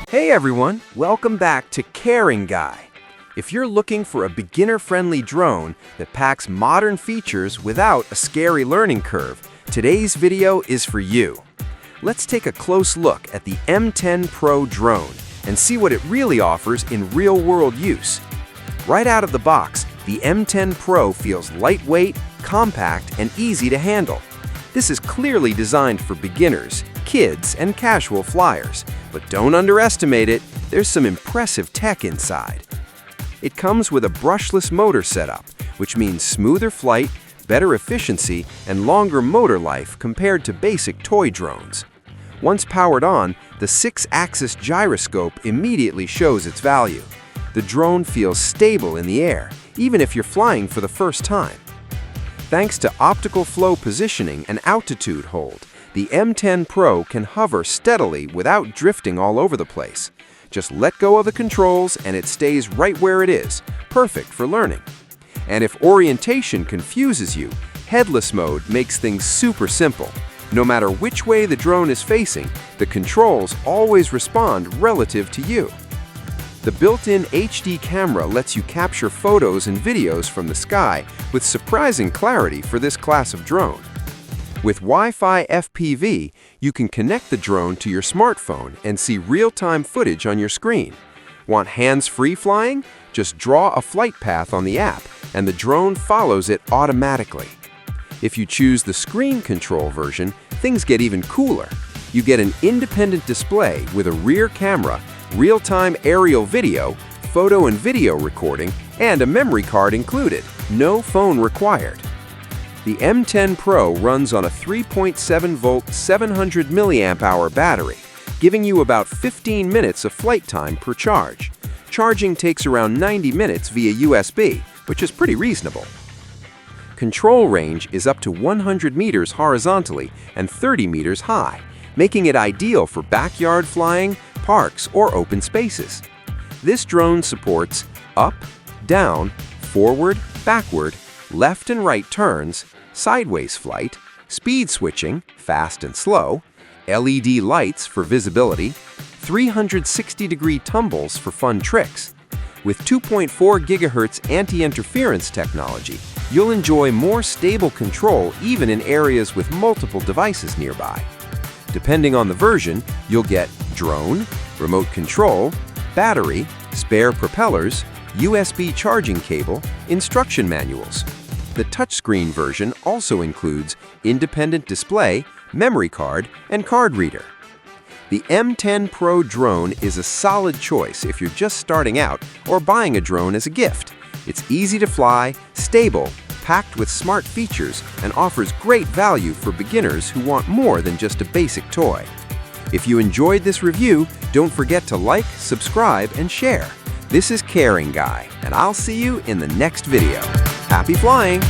Hey everyone, welcome back to Caring Guy. If you're looking for a beginner-friendly drone that packs modern features without a scary learning curve, today's video is for you. Let's take a close look at the M10 Pro Drone and see what it really offers in real-world use. Right out of the box, the M10 Pro feels lightweight, compact, and easy to handle. This is clearly designed for beginners, kids, and casual flyers, but don't underestimate it, there's some impressive tech inside. It comes with a brushless motor setup, which means smoother flight, better efficiency, and longer motor life compared to basic toy drones. Once powered on, the 6-axis gyroscope immediately shows its value. The drone feels stable in the air, even if you're flying for the first time. Thanks to optical flow positioning and altitude hold, the M10 Pro can hover steadily without drifting all over the place. Just let go of the controls and it stays right where it is, perfect for learning. And if orientation confuses you, Headless mode makes things super simple. No matter which way the drone is facing, the controls always respond relative to you. The built-in HD camera lets you capture photos and videos from the sky with surprising clarity for this class of drone. With Wi-Fi FPV, you can connect the drone to your smartphone and see real-time footage on your screen. Want hands-free flying? Just draw a flight path on the app, and the drone follows it automatically. If you choose the screen control version, things get even cooler. You get an independent display with a rear camera, real-time aerial video, photo and video recording, and a memory card included. No phone required. The M10 Pro runs on a 3.7-volt 700 mAh battery, giving you about 15 minutes of flight time per charge. Charging takes around 90 minutes via USB, which is pretty reasonable. Control range is up to 100 meters horizontally and 30 meters high, making it ideal for backyard flying, parks, or open spaces. This drone supports up, down, forward, backward, left and right turns, sideways flight, speed switching, fast and slow, LED lights for visibility, 360-degree tumbles for fun tricks. With 2.4 GHz anti-interference technology, you'll enjoy more stable control even in areas with multiple devices nearby. Depending on the version, you'll get drone, remote control, battery, spare propellers, USB charging cable, instruction manuals. The touchscreen version also includes independent display, memory card, and card reader. The M10 Pro Drone is a solid choice if you're just starting out or buying a drone as a gift. It's easy to fly, stable, packed with smart features, and offers great value for beginners who want more than just a basic toy. If you enjoyed this review, don't forget to like, subscribe, and share. This is Caring Guy, and I'll see you in the next video. Happy flying!